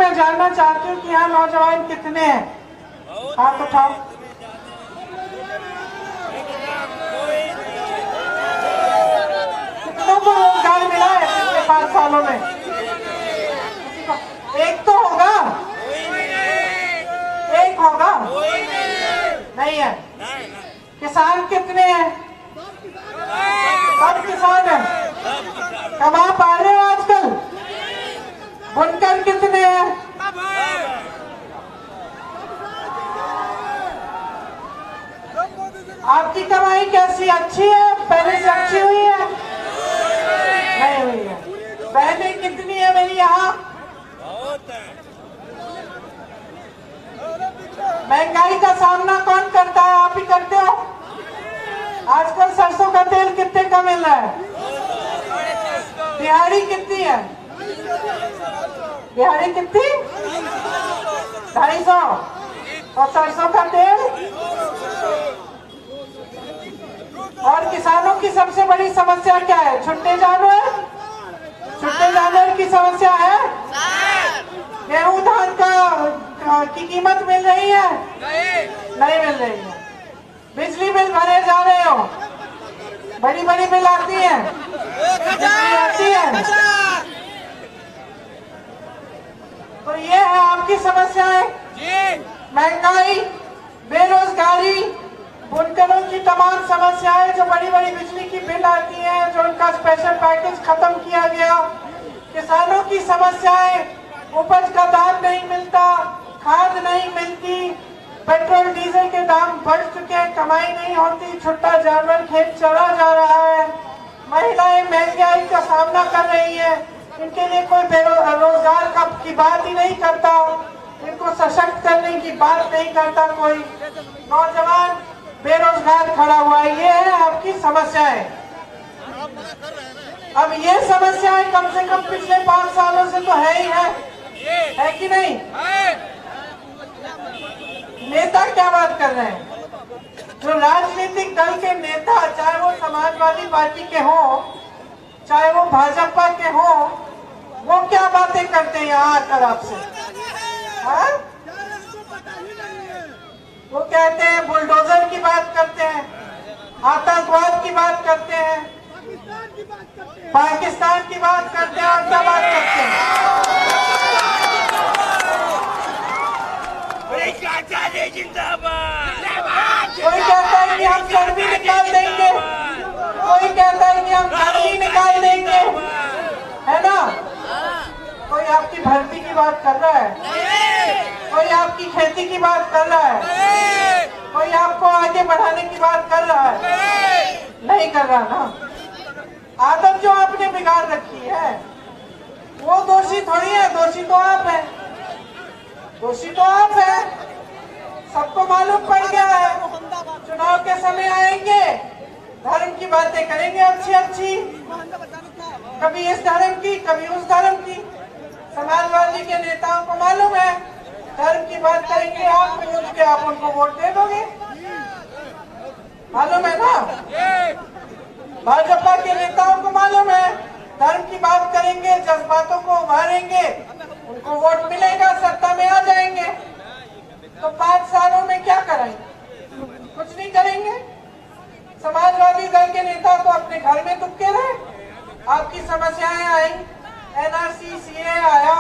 मैं जानना चाहती हूँ कि यहाँ नौजवान कितने हैं? हाथ उठाओ। कितनों को रोजगार मिला है पिछले 5 सालों में? एक तो होगा, एक होगा, नहीं है। किसान कितने हैं? सब किसान हैं। कमा पा रहे हो आजकल? बुनकर कितने हैं? आपकी कमाई कैसी? अच्छी है? पहले से अच्छी हुई है? नहीं हुई है। बहनें कितनी है मेरी यहाँ? महंगाई का सामना कौन करता है? आप ही करते हो। आजकल सरसों का तेल कितने का मिल रहा है? दिहाड़ी कितनी है? दिहाड़ी कितनी? 250। और सरसों का तेल? और किसानों की सबसे बड़ी समस्या क्या है? छुट्टे जानवर? छुट्टे जानवर की समस्या है? गेहूं धान की कीमत मिल रही है? नहीं मिल रही है। बिजली बिल भरे जा रहे हो, बड़ी बड़ी बिल आती है, बिजली आती है। तो ये है आपकी समस्याएं, महंगाई, बेरोजगारी, बुनकरों की तमाम समस्याएं, जो बड़ी बड़ी बिजली की बिल आती है, जो उनका स्पेशल पैकेज खत्म किया गया, किसानों की समस्याएं, उपज का दाम नहीं मिलता, खाद नहीं मिलती, पेट्रोल डीजल के दाम बढ़ चुके हैं, कमाई नहीं होती, छुट्टा जानवर खेत चला जा रहा है, महिलाएं महंगाई का सामना कर रही है, इनके लिए कोई बेरोजगार की बात ही नहीं करता, इनको सशक्त करने की बात नहीं करता कोई। नौजवान बेरोजगार खड़ा हुआ है, ये है आपकी समस्याएं। अब ये समस्याएं कम से कम पिछले 5 सालों से तो है ही है कि नहीं? नेता क्या बात कर रहे हैं? जो राजनीतिक दल के नेता, चाहे वो समाजवादी पार्टी के हो, चाहे वो भाजपा के हो, वो क्या बातें करते हैं यहाँ आकर आपसे? हाँ? वो कहते हैं, बुलडोजर की बात करते हैं, आतंकवाद की बात करते हैं, पाकिस्तान की बात करते हैं, और क्या बात करते हैं? कोई कहता है कि हम सर्दी निकाल देंगे, कोई कहता है कि हम गर्मी निकाल देंगे, है ना? कोई आपकी भर्ती की बात कर रहा है, कोई आपकी खेती की बात कर रहा है, कोई आपको आगे बढ़ाने की बात कर रहा है? नहीं कर रहा ना। आदत जो आपने बिगाड़ रखी है, वो दोषी थोड़ी है, दोषी तो आप है, दोषी तो आप है। सबको मालूम पड़ गया है, चुनाव के समय आएंगे, धर्म की बातें करेंगे अच्छी अच्छी, कभी इस धर्म की, कभी उस धर्म की। समाजवादी के नेताओं को मालूम है, धर्म की बात करेंगे आप, पूछ के आप उनको वोट दे दोगे, मालूम है ना? भाजपा के नेताओं को मालूम है, धर्म की बात करेंगे, जज्बातों को उभारेंगे, उनको वोट मिलेगा, सत्ता में आ जाएंगे। तो 5 सालों में क्या करेंगे? कुछ नहीं करेंगे। समाजवादी दल के नेता तो अपने घर में दुबके रहे। आपकी समस्याएं आई, एनआरसी, सीए आया,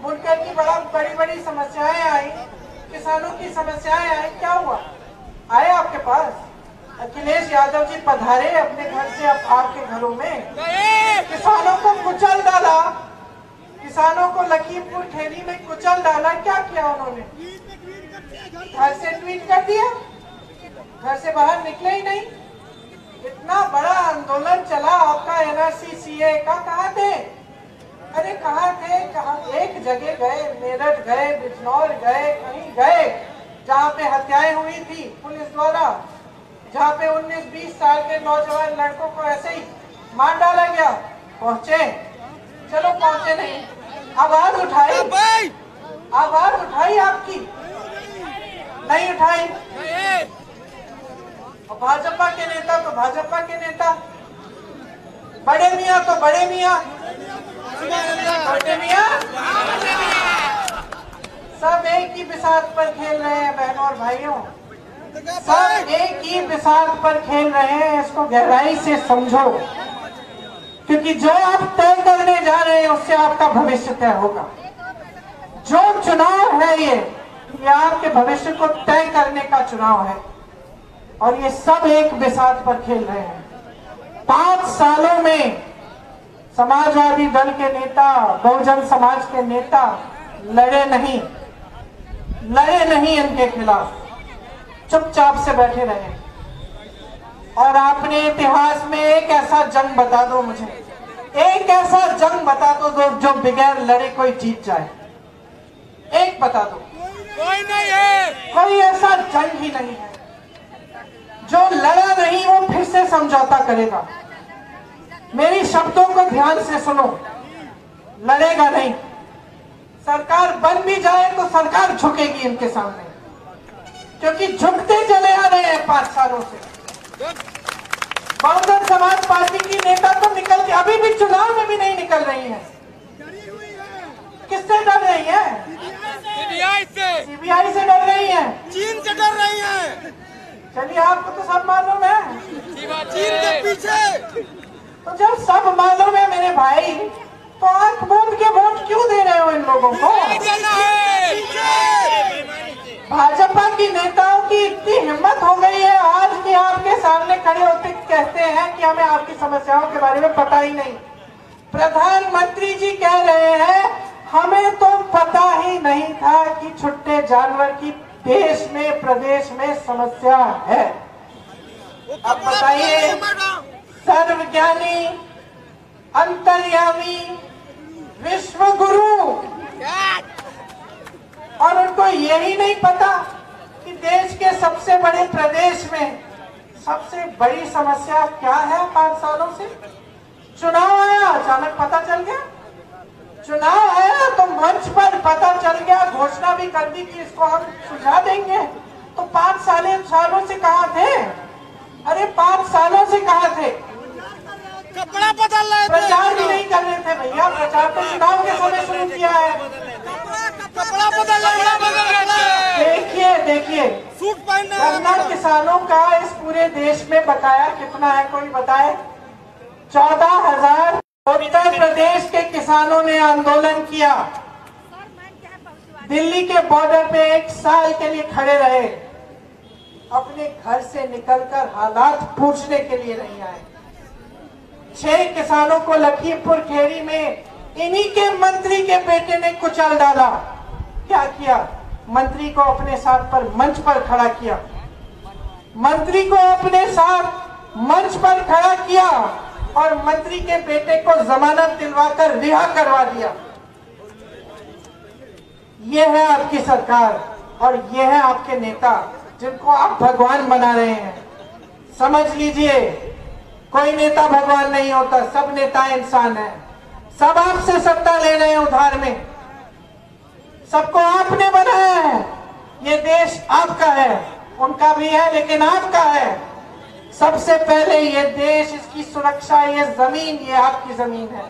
बुनकर की बड़ी बड़ी समस्याएं आई, किसानों की समस्याएं आई, क्या हुआ? आए आपके पास? अखिलेश यादव जी पधारे अपने घर से आपके घरों में, किसानों को कुचल डाला, किसानों को लखीमपुर खीरी में कुचल डाला। क्या किया उन्होंने? घर से ट्वीट कर दिया, घर से बाहर निकले ही नहीं। इतना बड़ा आंदोलन चला आपका एनआरसी सीए का, कहाँ थे? अरे कहाँ थे? कहाँ? एक जगह गए, मेरठ गए, बिजनौर गए, कहीं गए जहाँ पे हत्याएं हुई थी पुलिस द्वारा, जहाँ पे 19-20 साल के नौजवान लड़कों को ऐसे ही मार डाला गया? पहुंचे? चलो पहुंचे नहीं, आवाज उठाई, आवाज उठाई आपकी? नहीं उठाई। और भाजपा के नेता तो भाजपा के नेता, बड़े मियाँ तो बड़े मियाँ, बड़े मियाँ ही बिसात पर खेल रहे हैं बहनों और भाइयों, सब एक ही बिसात पर खेल रहे हैं। इसको गहराई से समझो, क्योंकि जो आप तय करने जा रहे हैं उससे आपका भविष्य तय होगा। जो चुनाव है ये आपके भविष्य को तय करने का चुनाव है, और ये सब एक बिसात पर खेल रहे हैं। 5 सालों में समाजवादी दल के नेता, बहुजन समाज के नेता लड़े नहीं इनके खिलाफ, चुपचाप से बैठे रहे। और आपने इतिहास में एक ऐसा जंग बता दो मुझे, एक ऐसा जंग बता दो जो बगैर लड़े कोई जीत जाए, एक बता दो। कोई नहीं है, कोई ऐसा जंग ही नहीं है। जो लड़ा नहीं वो फिर से समझौता करेगा। मेरी शब्दों को ध्यान से सुनो, लड़ेगा नहीं। सरकार बन भी जाए तो सरकार झुकेगी इनके सामने, क्योंकि झुकते चले आ रहे हैं 5 सालों से। बहुजन समाज पार्टी की नेता तो निकल के अभी भी चुनाव में भी नहीं निकल रही है। किससे डर रही है? सीबीआई से डर रही है, चीन से डर रही है। चलिए आपको तो सब मालूम है, चीन के पीछे। तो जब सब मालूम है मेरे भाई, तो आंख मूंद के वोट क्यों दे रहे हो इन लोगों को? भाजपा की नेताओं की इतनी हिम्मत हो गई है आज कि आपके सामने खड़े होते कहते हैं कि हमें आपकी समस्याओं के बारे में पता ही नहीं। प्रधानमंत्री जी कह रहे हैं हमें तो पता ही नहीं था कि छुट्टे जानवर की देश में प्रदेश में समस्या है। अब बताइए, सर्वज्ञानी, अंतर्यामी, विश्व गुरु, और उनको यही नहीं पता कि देश के सबसे बड़े प्रदेश में सबसे बड़ी समस्या क्या है 5 सालों से? चुनाव आया, अचानक पता चल गया। चुनाव आया तो मंच पर पता चल गया, घोषणा भी कर दी कि इसको हम सुलझा देंगे। तो 5 सालों से कहाँ थे? अरे 5 सालों से कहाँ थे? कपड़ा बदल रहे थे, प्रचार भी नहीं कर रहे थे भैया। प्रचार तो चुनाव के समय शुरू किया है। कपड़ा बदल रहे। देखिए सूट पहनना। गन्ना किसानों का इस पूरे देश में बकाया कितना है, कोई बताए? 14,000। उत्तर प्रदेश के किसानों ने आंदोलन किया, दिल्ली के बॉर्डर पे 1 साल के लिए खड़े रहे, अपने घर से निकलकर हालात पूछने के लिए नहीं आए। 6 किसानों को लखीमपुर खेड़ी में इन्हीं के मंत्री के बेटे ने कुचल डाला। क्या किया? मंत्री को अपने साथ पर मंच पर खड़ा किया, मंत्री को अपने साथ मंच पर खड़ा किया और मंत्री के बेटे को जमानत दिलवाकर रिहा करवा दिया। ये है आपकी सरकार और ये है आपके नेता जिनको आप भगवान बना रहे हैं। समझ लीजिए, कोई नेता भगवान नहीं होता, सब नेता इंसान है। सब आपसे सत्ता ले रहे हैं उधार में, सबको आपने बनाया है। ये देश आपका है, उनका भी है लेकिन आपका है। सबसे पहले ये देश, इसकी सुरक्षा, ये जमीन, ये आपकी जमीन है।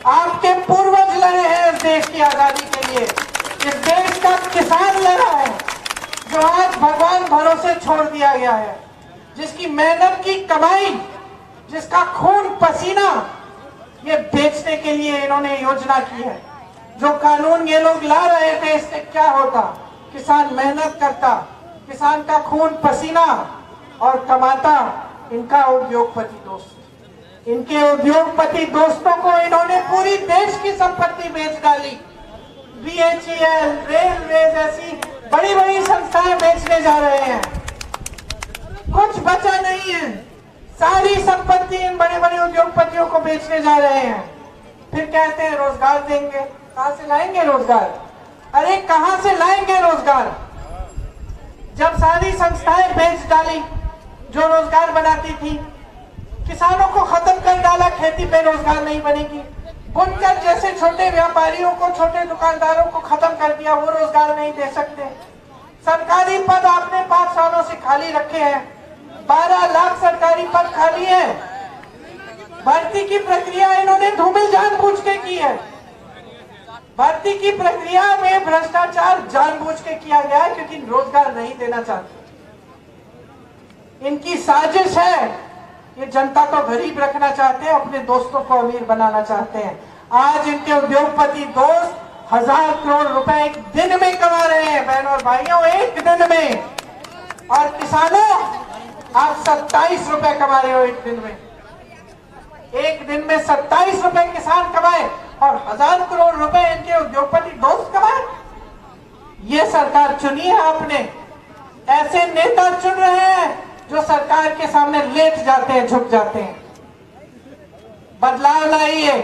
आपके पूर्वज लड़े हैं इस देश की आजादी के लिए। इस देश का किसान लड़ा है जो आज भगवान भरोसे छोड़ दिया गया है, जिसकी मेहनत की कमाई, जिसका खून पसीना ये बेचने के लिए इन्होंने योजना की है। जो कानून ये लोग ला रहे थे, इससे क्या होता? किसान मेहनत करता, किसान का खून पसीना और कमाता इनका उद्योगपति दोस्त। इनके उद्योगपति दोस्तों को इन्होंने पूरी देश की संपत्ति बेच डाली। BHEL, रेलवे जैसी बड़ी बड़ी संस्थाएं बेचने जा रहे हैं, कुछ बचा नहीं है। सारी संपत्ति इन बड़े बड़े उद्योगपतियों को बेचने जा रहे हैं। फिर कहते हैं रोजगार देंगे। कहां से लाएंगे रोजगार? अरे कहां से लाएंगे रोजगार? जब सारी संस्थाएं बेच डाली जो रोजगार बनाती थी, किसानों को खत्म कर डाला, खेती पे रोजगार नहीं बनेगी। बुनकर जैसे छोटे व्यापारियों को, छोटे दुकानदारों को खत्म कर दिया, वो रोजगार नहीं दे सकते। सरकारी पद आपने 5 सालों से खाली रखे हैं, 12 लाख सरकारी पद खाली है। भर्ती की प्रक्रिया इन्होंने धूमिल जानबूझ के की है। भर्ती की प्रक्रिया में भ्रष्टाचार जानबूझ के किया गया है क्योंकि रोजगार नहीं देना चाहते। इनकी साजिश है, ये जनता को गरीब रखना चाहते हैं, अपने दोस्तों को अमीर बनाना चाहते हैं। आज इनके उद्योगपति दोस्त 1000 करोड़ रुपए एक दिन में कमा रहे हैं बहनों और भाइयों, एक दिन में। और किसानों, आप 27 रुपए कमा रहे हो एक दिन में। एक दिन में 27 रुपए किसान कमाए और 1000 करोड़ रुपए इनके उद्योगपति दोस्त कमाए। ये सरकार चुनी है आपने। ऐसे नेता चुन रहे हैं जो सरकार के सामने लेट जाते हैं, झुक जाते हैं। बदलाव लाइए,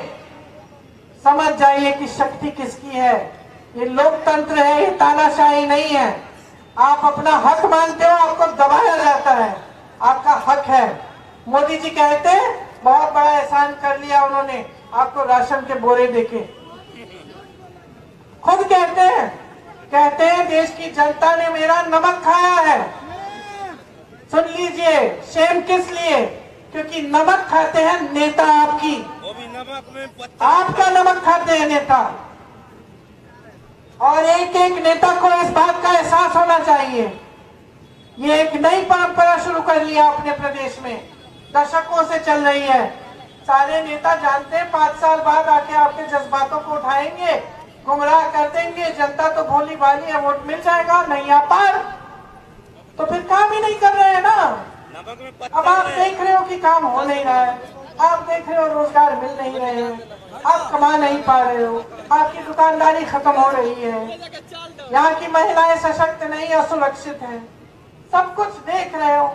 समझ जाइए कि शक्ति किसकी है। ये लोकतंत्र है, ये तानाशाही नहीं है। आप अपना हक मांगते हो, आपको दबाया जाता है। आपका हक है। मोदी जी कहते हैं बहुत बड़ा एहसान कर लिया उन्होंने आपको राशन के बोरे देके। खुद कहते हैं देश की जनता ने मेरा नमक खाया है। सुन लीजिए, शेम किस लिए? क्योंकि नमक खाते हैं नेता आपकी, वो भी नमक में आपका नमक खाते हैं नेता। और एक एक नेता को इस बात का एहसास होना चाहिए। ये एक नई परंपरा शुरू कर लिया अपने प्रदेश में, दशकों से चल रही है। सारे नेता जानते हैं 5 साल बाद आके आपके जज्बातों को उठाएंगे, गुमराह कर देंगे। जनता तो भोली भाली है, वोट मिल जाएगा, नहीं आ पार तो फिर काम ही नहीं कर रहे हैं ना। अब आप देख रहे हो कि काम हो नहीं रहा है, आप देख रहे हो रोजगार मिल नहीं रहे हैं, आप कमा नहीं पा रहे हो, आपकी दुकानदारी खत्म हो रही है, यहाँ की महिलाएं सशक्त नहीं, असुरक्षित हैं। सब कुछ देख रहे हो।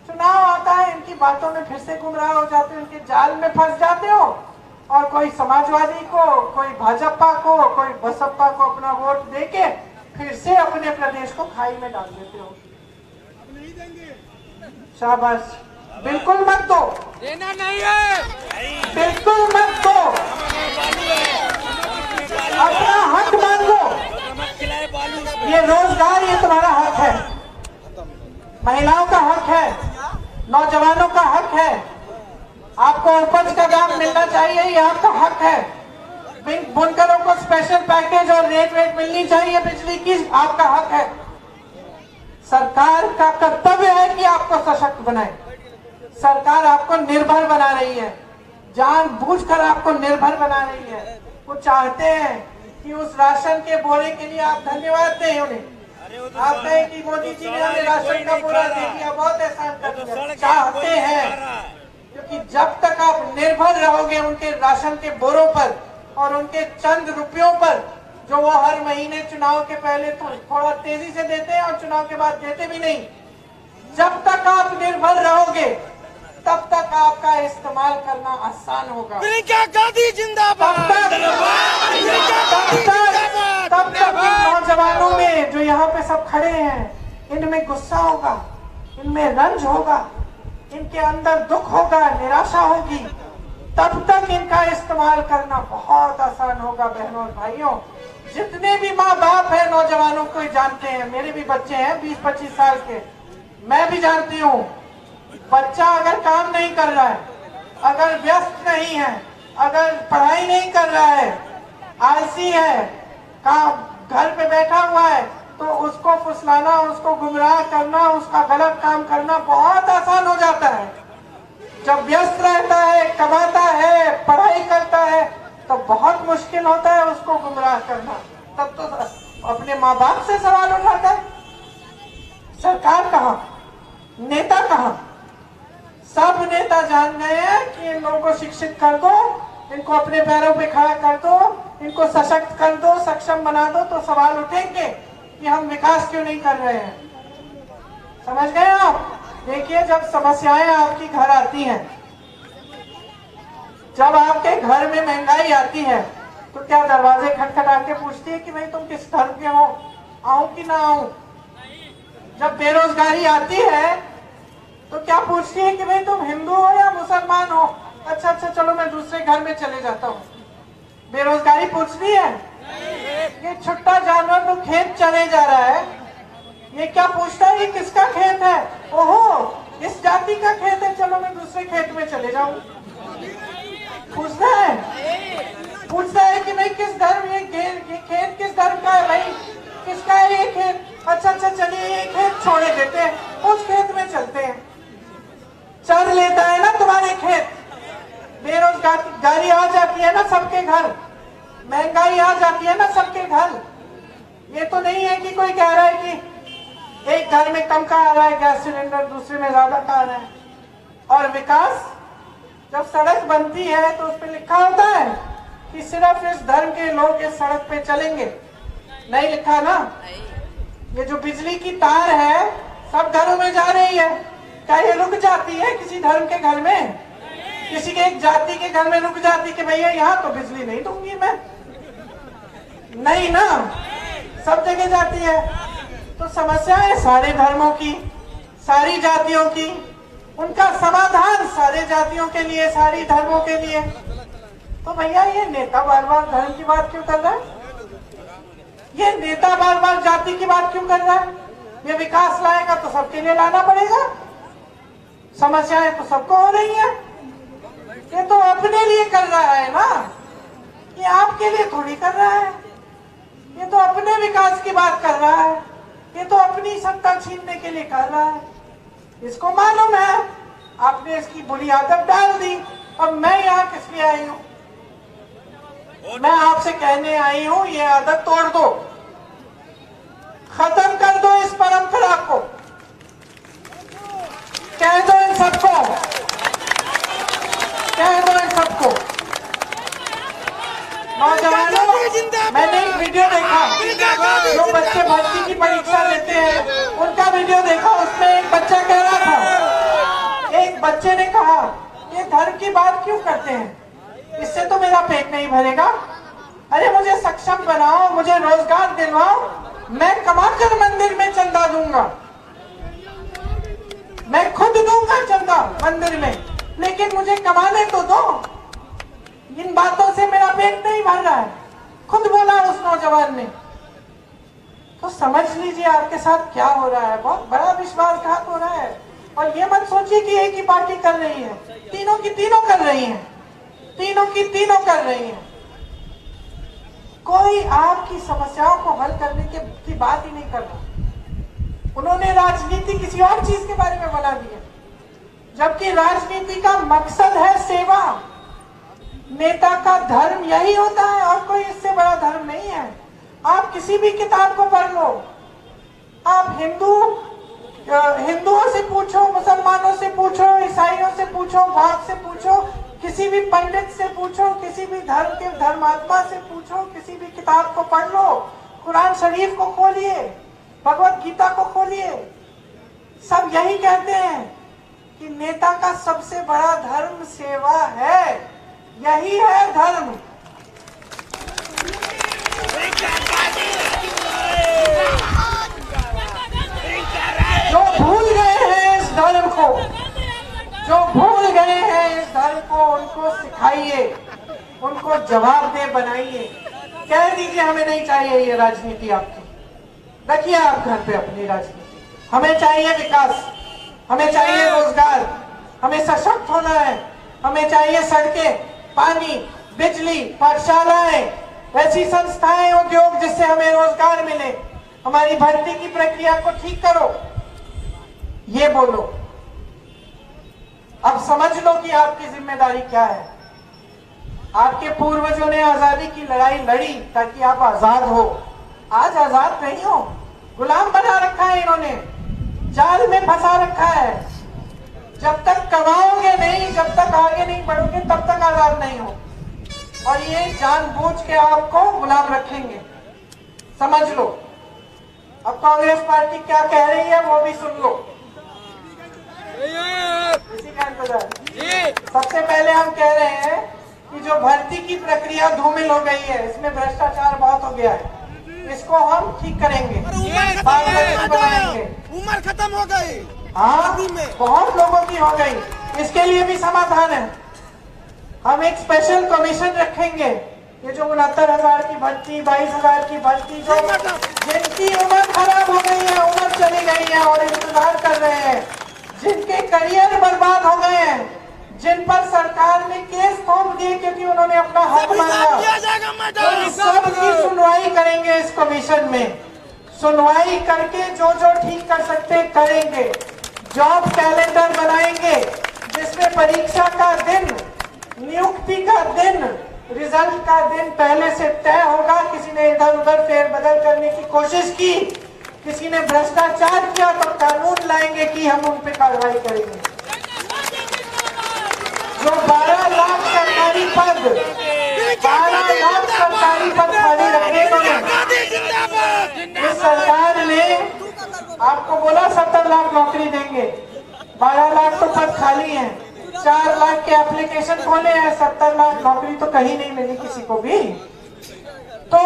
चुनाव आता है, इनकी बातों में फिर से गुमराह हो जाते हो, इनके जाल में फंस जाते हो और कोई समाजवादी को, कोई भाजपा को, कोई बसपा को अपना वोट देके फिर से अपने प्रदेश को खाई में डाल देते हो। शाबाश, बिल्कुल मत दो, देना नहीं है, बिल्कुल मत दो, अपना हक मांगो। ये रोजगार, ये तुम्हारा हक है, महिलाओं का हक है, नौजवानों का हक है। आपको उपज का दाम मिलना चाहिए, ये आपका हक है। बुनकरों को स्पेशल पैकेज और रेट मिलनी चाहिए बिजली की, आपका हक है। सरकार का कर्तव्य है कि आपको सशक्त बनाए। सरकार आपको निर्भर बना रही है, जानबूझकर आपको निर्भर बना रही है। वो चाहते हैं कि उस राशन के बोरे के लिए आप धन्यवाद दें उन्हें। आप कहें कि मोदी जी ने हमें राशन का बोरा दे दिया, बहुत एहसान कर दिया। चाहते हैं क्योंकि जब तक आप निर्भर रहोगे उनके राशन के बोरों पर और उनके चंद रुपयों पर, जो वो हर महीने चुनाव के पहले तो थोड़ा तेजी से देते हैं और चुनाव के बाद देते भी नहीं, जब तक आप निर्भर रहोगे तब तक आपका इस्तेमाल करना आसान होगा। प्रियंका गांधी जिंदाबाद। तब तक नौजवानों में जो यहाँ पे सब खड़े हैं, इनमें गुस्सा होगा, इनमें रंज होगा, इनके अंदर दुख होगा, निराशा होगी। तब तक इनका इस्तेमाल करना बहुत आसान होगा। बहनों और भाइयों, जितने भी माँ बाप है नौजवानों को जानते हैं, मेरे भी बच्चे हैं 20-25 साल के, मैं भी जानती हूँ। बच्चा अगर काम नहीं कर रहा है, अगर व्यस्त नहीं है, अगर पढ़ाई नहीं कर रहा है, आलसी है, काम घर पे बैठा हुआ है, तो उसको फुसलाना, उसको गुमराह करना, उसका गलत काम करना बहुत आसान हो जाता है। जब व्यस्त रहता है, कमाता है, पढ़ाई करता है, तो बहुत मुश्किल होता है उसको गुमराह करना। तब तो अपने माँ बाप से सवाल उठाता है। सरकार कहाँ, नेता कहाँ? सब नेता जान गए हैं कि इन लोगों को शिक्षित कर दो, इनको अपने पैरों पे खड़ा कर दो, इनको सशक्त कर दो, सक्षम बना दो, तो सवाल उठेंगे कि हम विकास क्यों नहीं कर रहे हैं। समझ गए आप? देखिए, जब समस्याएं आपकी घर आती हैं, जब आपके घर में महंगाई आती है, तो क्या दरवाजे खटखटा के पूछती है कि भाई तुम किस धर्म के हो, आऊं कि ना आऊं? जब बेरोजगारी आती है तो क्या पूछती है कि भाई तुम हिंदू हो या मुसलमान हो? अच्छा चलो मैं दूसरे घर में चले जाता हूँ। बेरोजगारी पूछती है? ये छुट्टा जानवर तो खेत चले जा रहा है, ये क्या पूछता है ये किसका खेत है? ओहो, इस जाति का खेत है, चलो मैं दूसरे खेत में चले जाऊं। पूछता है? पूछता है कि भाई किस धर्म ये खेत किस धर्म का है भाई, किसका है ये खेत? अच्छा चलिए ये खेत छोड़े देते हैं, उस खेत में चलते हैं। चल लेता है ना तुम्हारे खेत, बेरोजगारी आ जाती है ना सबके घर, महंगाई आ जाती है ना सबके घर। ये तो नहीं है कि कोई कह रहा है कि एक घर में कम का आ रहा है गैस सिलेंडर, दूसरे में ज्यादा का आ रहा है। और विकास, जब सड़क बनती है तो उस पर लिखा होता है कि सिर्फ इस धर्म के लोग इस सड़क पे चलेंगे, नहीं लिखा ना। ये जो बिजली की तार है सब घरों में जा रही है, क्या ये रुक जाती है किसी धर्म के घर में, किसी के एक जाति के घर में रुक जाती कि भैया यहाँ तो बिजली नहीं दूंगी मैं? नहीं ना, सब जगह जाती है। तो समस्या है सारे धर्मों की, सारी जातियों की, उनका समाधान सारे जातियों के लिए, सारी धर्मों के लिए। तो भैया ये नेता बार बार धर्म की बात क्यों कर रहा है? ये नेता बार बार जाति की बात क्यों कर रहा है? ये विकास लाएगा तो सबके लिए लाना पड़ेगा, समस्याएं तो सबको हो रही है। ये तो अपने लिए कर रहा है ना, ये आपके लिए थोड़ी कर रहा है। ये तो अपने विकास की बात कर रहा है, ये तो अपनी सत्ता छीनने के लिए कर रहा है। इसको मालूम है आपने इसकी बुरी आदत डाल दी। अब मैं यहाँ किस लिए आई हूँ? मैं आपसे कहने आई हूँ ये आदत तोड़ दो, खत्म कर दो इस परंपरा को। कह दो इन सबको, कह दो इन सबको। नौजवानों, मैंने एक वीडियो देखा, जो बच्चे भर्ती की परीक्षा देते हैं उनका वीडियो देखा। उसमें एक बच्चा कह रहा था, एक बच्चे ने कहा ये धर्म की बात क्यों करते हैं, इससे तो मेरा पेट नहीं भरेगा। अरे मुझे सक्षम बनाओ, मुझे रोजगार दिलवाओ, मैं कमाकर मंदिर में चंदा दूंगा, मैं खुद दूंगा चंदा मंदिर में, लेकिन मुझे कमाने तो दो। इन बातों से मेरा पेट नहीं भर रहा है, खुद बोला उस नौजवान ने। तो समझ लीजिए आपके साथ क्या हो रहा है, बहुत बड़ा विश्वासघात हो रहा है। और ये मत सोचिए कि एक ही पार्टी कर रही है, तीनों की तीनों कर रही है, तीनों की तीनों कर रही है। कोई आपकी समस्याओं को हल करने की बात ही नहीं कर रहा। उन्होंने राजनीति किसी और चीज के बारे में बना दी है, जबकि राजनीति का मकसद है सेवा। नेता का धर्म यही होता है और कोई इससे बड़ा धर्म नहीं है। आप किसी भी किताब को पढ़ लो, आप हिंदुओं से पूछो, मुसलमानों से पूछो, ईसाइयों से पूछो, बौद्ध से पूछो, किसी भी पंडित से पूछो, किसी भी धर्म के धर्मात्मा से पूछो, किसी भी किताब को पढ़ लो, कुरान शरीफ को खोलिए, भगवत गीता को खोलिए, सब यही कहते हैं कि नेता का सबसे बड़ा धर्म सेवा है, यही है धर्म। जो भूल गए हैं इस धर्म को, जो भूल गए हैं इस धर्म को, उनको सिखाइए, उनको जवाबदेह बनाइए। कह दीजिए हमें नहीं चाहिए ये राजनीति आपकी, रखिए आप घर पे अपनी राजनीति। हमें चाहिए विकास, हमें चाहिए रोजगार, हमें सशक्त होना है, हमें चाहिए सड़कें, पानी, बिजली, पाठशालाएं, ऐसी संस्थाएं, उद्योग जिससे हमें रोजगार मिले। हमारी भर्ती की प्रक्रिया को ठीक करो, ये बोलो। अब समझ लो कि आपकी जिम्मेदारी क्या है। आपके पूर्वजों ने आजादी की लड़ाई लड़ी ताकि आप आजाद हो। आज आजाद नहीं हो, गुलाम बना रखा है इन्होंने, जाल में फंसा रखा है। जब तक कमाओगे नहीं, जब तक आगे नहीं बढ़ोगे, तब तक आजाद नहीं हो। और ये जानबूझ के आपको गुलाम रखेंगे, समझ लो। अब कांग्रेस पार्टी क्या कह रही है वो भी सुन लो। इसी का इंतजार। सबसे पहले हम कह रहे हैं कि जो भर्ती की प्रक्रिया धूमिल हो गई है, इसमें भ्रष्टाचार बहुत हो गया है, इसको हम ठीक करेंगे, बनाएंगे। उम्र खत्म हो गई, हाँ बहुत लोगों की हो गई, इसके लिए भी समाधान है। हम एक स्पेशल कमीशन रखेंगे। ये जो 69,000 की भर्ती, 22,000 की भर्ती, जो जिनकी उम्र खराब हो गई है, उम्र चली गई है और इंतजार कर रहे हैं, जिनके करियर बर्बाद हो गए हैं, जिन पर सरकार ने केस थोप दिए क्योंकि उन्होंने अपना हक मांगा। तो इस सब की सुनवाई करेंगे इस कमीशन में। सुनवाई करके जो जो ठीक कर सकते करेंगे। जॉब कैलेंडर बनाएंगे जिसमें परीक्षा का दिन, नियुक्ति का दिन, रिजल्ट का दिन पहले से तय होगा। किसी ने इधर उधर फेरबदल करने की कोशिश की, किसी ने भ्रष्टाचार किया तो कानून लाएंगे कि हम उन पे कार्रवाई करेंगे। जो 12 लाख सरकारी पद, 12 लाख सरकारी पद खाली रखने को इस सरकार ने आपको बोला 70 लाख नौकरी देंगे। 12 लाख तो पद खाली हैं, 4 लाख के एप्लीकेशन खोले हैं, 70 लाख नौकरी तो कहीं नहीं मिली किसी को भी। तो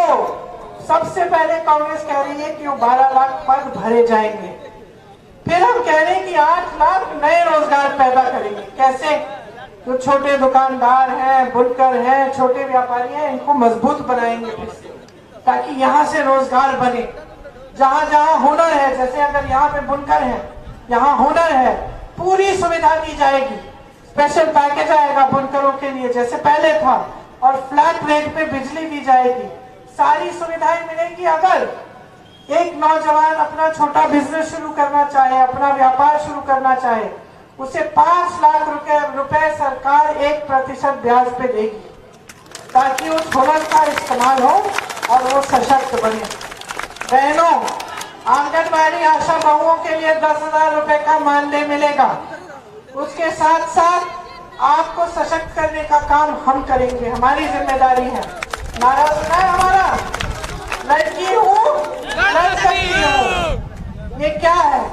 सबसे पहले कांग्रेस कह रही है कि वो 12 लाख पद भरे जाएंगे। फिर हम कह रहे हैं कि 8 लाख नए रोजगार पैदा करेंगे। कैसे? जो छोटे दुकानदार हैं, बुनकर हैं, छोटे व्यापारी हैं, इनको मजबूत बनाएंगे फिर से, ताकि यहाँ से रोजगार बने। जहां जहां हुनर है, जैसे अगर यहाँ पे बुनकर है, यहाँ हुनर है, पूरी सुविधा दी जाएगी। स्पेशल पैकेज आएगा बुनकरों के लिए जैसे पहले था, और फ्लैट रेट पे बिजली दी जाएगी। सारी सुविधाएं मिलेंगी। अगर एक नौजवान अपना छोटा बिजनेस शुरू करना चाहे, अपना व्यापार शुरू करना चाहे, उसे 5 लाख रुपए सरकार 1% ब्याज पे देगी, ताकि उस हुनर का इस्तेमाल हो और वो सशक्त बने। बहनों, आंगनबाड़ी आशा बहुओं के लिए 10,000 रुपए का मानदेय मिलेगा। उसके साथ साथ आपको सशक्त करने का काम हम करेंगे, हमारी जिम्मेदारी है। नारा सुना है हमारा, लड़की हूँ लड़ सकती हूँ। ये क्या है?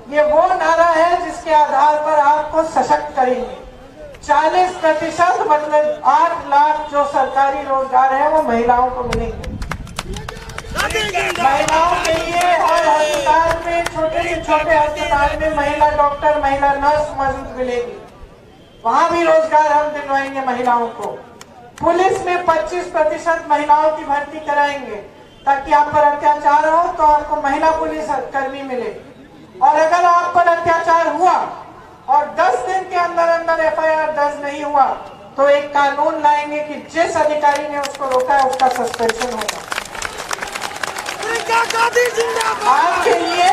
ये वो नारा है जिसके आधार पर आपको सशक्त करेंगे। 40% मतलब 8 लाख जो सरकारी रोजगार है वो महिलाओं को मिलेंगे। महिलाओं के लिए हर अस्पताल में, छोटे से छोटे अस्पताल में महिला डॉक्टर, महिला नर्स मौजूद मिलेगी। वहां भी रोजगार हम दिलवाएंगे महिलाओं को। पुलिस में 25% महिलाओं की भर्ती कराएंगे, ताकि आप पर अत्याचार हो तो आपको महिला पुलिस कर्मी मिले। और अगर आप पर अत्याचार हुआ और 10 दिन के अंदर अंदर FIR दर्ज नहीं हुआ तो एक कानून लाएंगे कि जिस अधिकारी ने उसको रोका है उसका सस्पेंशन होगा। आपके लिए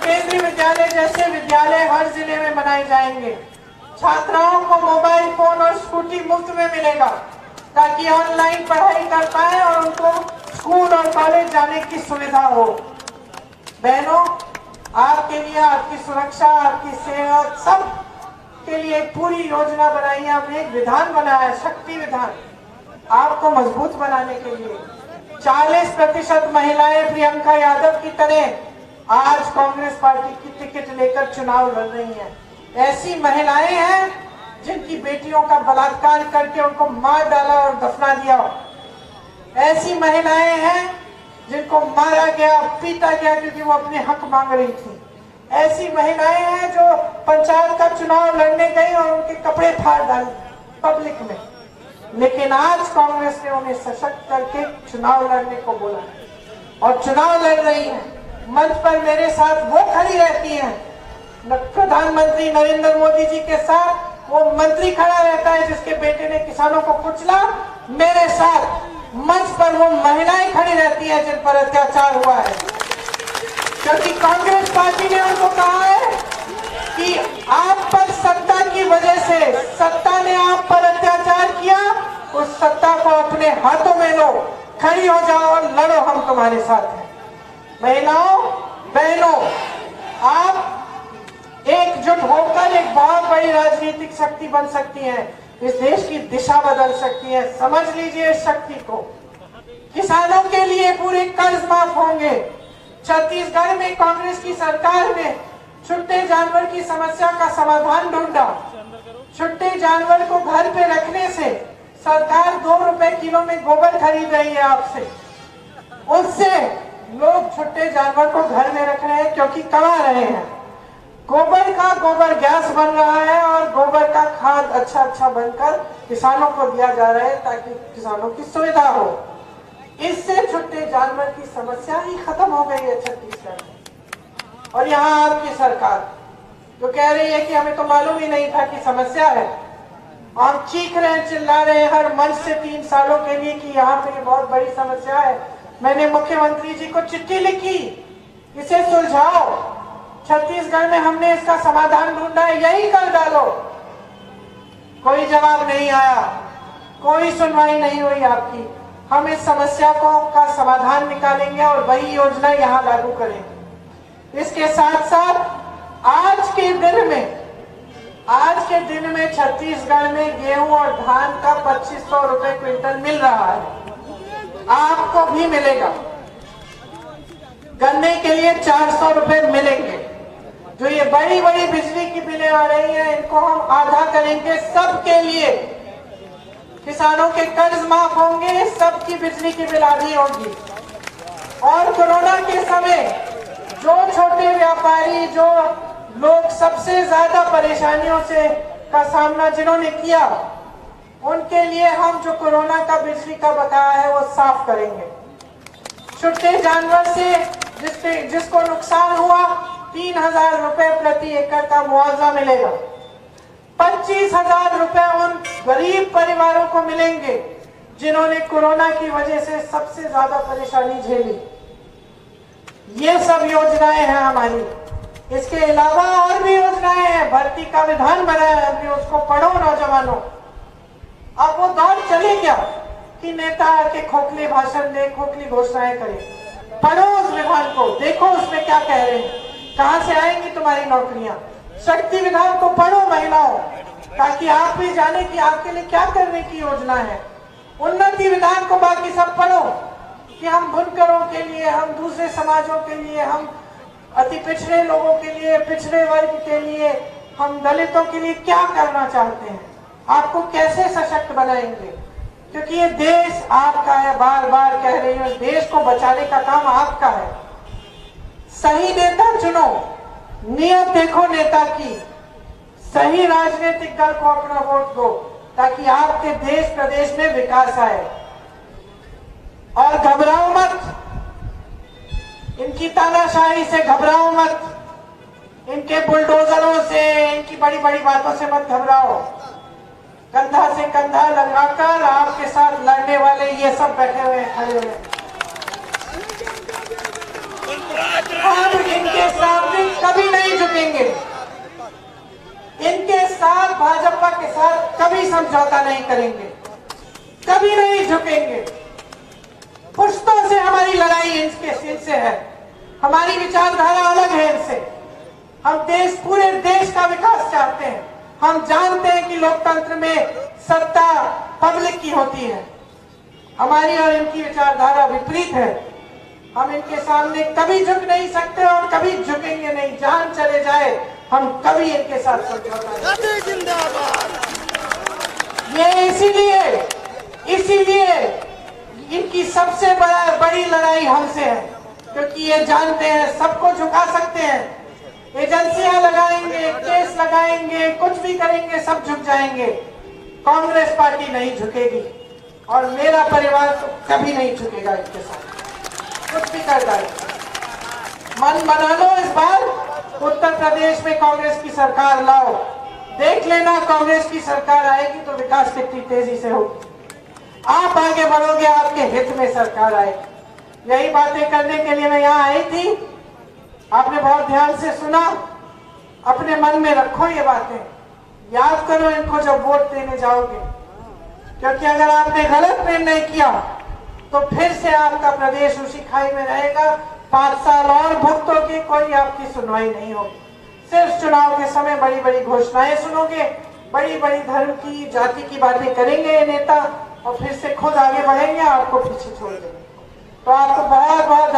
केंद्रीय विद्यालय जैसे विद्यालय हर जिले में बनाए जाएंगे। छात्राओं को मोबाइल फोन और स्कूटी मुफ्त में मिलेगा, ताकि ऑनलाइन पढ़ाई कर पाए और उनको स्कूल और कॉलेज जाने की सुविधा हो। बहनों, आपके लिए, आपकी सुरक्षा, आपकी सेहत, सब के लिए एक पूरी योजना बनाई है। हमने एक विधान बनाया है, शक्ति विधान, आपको मजबूत बनाने के लिए। 40% महिलाएं प्रियंका यादव की तरह आज कांग्रेस पार्टी की टिकट लेकर चुनाव लड़ रही हैं। ऐसी महिलाएं हैं जिनकी बेटियों का बलात्कार करके उनको मार डाला और दफना दिया। ऐसी महिलाएं हैं जिनको मारा गया, पीटा गया क्योंकि वो अपने हक मांग रही थी। ऐसी महिलाएं हैं जो पंचायत का चुनाव लड़ने गई और उनके कपड़े फाड़ डाले पब्लिक में। लेकिन आज कांग्रेस ने उन्हें सशक्त करके चुनाव लड़ने को बोला और चुनाव लड़ रही है। मंच पर मेरे साथ वो खड़ी रहती हैं, प्रधानमंत्री नरेंद्र मोदी जी के साथ वो मंत्री खड़ा रहता है जिसके बेटे ने किसानों को कुचला। मेरे साथ मंच पर वो महिलाएं खड़ी रहती हैं जिन पर अत्याचार हुआ है, क्योंकि कांग्रेस पार्टी ने उनको कहा है कि आप पर सत्ता की वजह से, सत्ता ने आप पर अत्याचार किया, उस सत्ता को अपने हाथों में लो, खड़ी हो जाओ और लड़ो, हम तुम्हारे साथ हैं। महिलाओं, बहनों, आप एकजुट होकर एक बहुत बड़ी राजनीतिक शक्ति बन सकती हैं, इस देश की दिशा बदल सकती है। समझ लीजिए इस शक्ति को। किसानों के लिए पूरे कर्ज माफ होंगे। छत्तीसगढ़ में कांग्रेस की सरकार ने छुट्टे जानवर की समस्या का समाधान ढूंढा। छुट्टे जानवर को घर पे रखने से सरकार 2 रुपए किलो में गोबर खरीद रही है आपसे। उससे लोग छुट्टे जानवर को घर में रख रहे हैं क्योंकि कमा रहे हैं। गोबर का गोबर गैस बन रहा है और गोबर का खाद अच्छा बनकर किसानों को दिया जा रहा है ताकि किसानों की सुविधा हो। इससे छुट्टे जानवर की समस्या ही खत्म हो गई है छत्तीसगढ़ में। और यहाँ आपकी सरकार जो कह रही है कि हमें तो मालूम ही नहीं था कि समस्या है, हम चीख रहे हैं, चिल्ला रहे हैं हर मंच से 3 सालों के लिए कि यहाँ पे ये बहुत बड़ी समस्या है। मैंने मुख्यमंत्री जी को चिट्ठी लिखी, इसे सुलझाओ। छत्तीसगढ़ में हमने इसका समाधान ढूंढा है, यही कर डालो। कोई जवाब नहीं आया, कोई सुनवाई नहीं हुई आपकी। हम इस समस्या का समाधान निकालेंगे और वही योजना यहाँ लागू करेंगे। इसके साथ साथ आज के दिन में छत्तीसगढ़ में गेहूं और धान का 2500 रुपए क्विंटल मिल रहा है, आपको भी मिलेगा। गन्ने के लिए 400 रुपए मिलेंगे। जो ये बड़ी बड़ी बिजली की बिलें आ रही हैं, इनको हम आधा करेंगे सबके लिए। किसानों के कर्ज माफ होंगे, सबकी बिजली की बिल आधी होगी। और कोरोना के समय जो छोटे व्यापारी, जो लोग सबसे ज्यादा परेशानियों से का सामना जिन्होंने किया, उनके लिए हम जो कोरोना का बिजली का बकाया है वो साफ करेंगे। छुट्टे जानवर से जिसको नुकसान हुआ 3000 रुपए प्रति एकड़ का मुआवजा मिलेगा। 25,000 रुपए उन गरीब परिवारों को मिलेंगे जिन्होंने कोरोना की वजह से सबसे ज्यादा परेशानी झेली। ये सब योजनाएं हैं हमारी। इसके अलावा और भी योजनाएं हैं। भर्ती का विधान बनाया है हमने, उसको पढ़ो नौजवानों। अब वो दौर चले क्या कि नेता आके खोखले भाषण दे, खोखली घोषणाएं करे। पढ़ो उस विधान को, देखो उसमें क्या कह रहे हैं, कहां से आएंगी तुम्हारी नौकरियां। शक्ति विधान को पढ़ो महिलाओं, ताकि आप भी जाने कि आपके लिए क्या करने की योजना है। उन्नति विधान को बाकी सब पढ़ो कि हम बुनकरों के लिए, हम दूसरे समाजों के लिए, हम अति पिछड़े लोगों के लिए, पिछड़े वर्ग के लिए, हम दलितों के लिए क्या करना चाहते हैं, आपको कैसे सशक्त बनाएंगे। क्योंकि ये देश आपका है, बार बार कह रही हूं, देश को बचाने का काम आपका है। सही नेता चुनो, नियत देखो नेता की, सही राजनीतिक दल को अपना वोट दो, ताकि आपके देश प्रदेश में विकास आए। और घबराओ मत, इनकी तानाशाही से घबराओ मत, इनके बुलडोजरों से, इनकी बड़ी बड़ी बातों से मत घबराओ। कंधा से कंधा लगाकर आपके साथ लड़ने वाले ये सब बैठे हुए हैं, खड़े हुए हैं। हम इनके सामने कभी नहीं झुकेंगे। इनके साथ, भाजपा के साथ कभी समझौता नहीं करेंगे, कभी नहीं झुकेंगे। पुश्तों से हमारी लड़ाई इनसे है। हमारी विचारधारा अलग है इनसे। हम पूरे देश का विकास चाहते हैं। हम जानते हैं कि लोकतंत्र में सत्ता पब्लिक की होती है। हमारी और इनकी विचारधारा विपरीत है। हम इनके सामने कभी झुक नहीं सकते और कभी झुकेंगे नहीं। जान चले जाए, हम कभी इनके साथ समझौता नहीं। जिंदाबाद। ये इसीलिए इनकी सबसे बड़ी लड़ाई हमसे है, क्योंकि ये जानते हैं सबको झुका सकते हैं। एजेंसियां लगाएंगे, केस लगाएंगे, कुछ भी करेंगे, सब झुक जाएंगे। कांग्रेस पार्टी नहीं झुकेगी और मेरा परिवार तो कभी नहीं झुकेगा इनके साथ, कुछ भी कर डालेगा। मन बना लो, इस बार उत्तर प्रदेश में कांग्रेस की सरकार लाओ। देख लेना, कांग्रेस की सरकार आएगी तो विकास कितनी तेजी से होगी। आप आगे बढ़ोगे, आपके हित में सरकार आएगी। यही बातें करने के लिए मैं यहाँ आई थी। आपने बहुत ध्यान से सुना, अपने मन में रखो ये बातें, याद करो इनको जब वोट देने जाओगे। क्योंकि अगर आपने गलत निर्णय किया तो फिर से आपका प्रदेश उसी खाई में रहेगा। 5 साल और भुगतोगे, कोई आपकी सुनवाई नहीं होगी। सिर्फ चुनाव के समय बड़ी बड़ी घोषणाएं सुनोगे, बड़ी बड़ी धर्म की, जाति की बातें करेंगे ये नेता और फिर से खुद आगे बढ़ेंगे, आपको पीछे छोड़ देंगे। तो आपको बहुत बहुत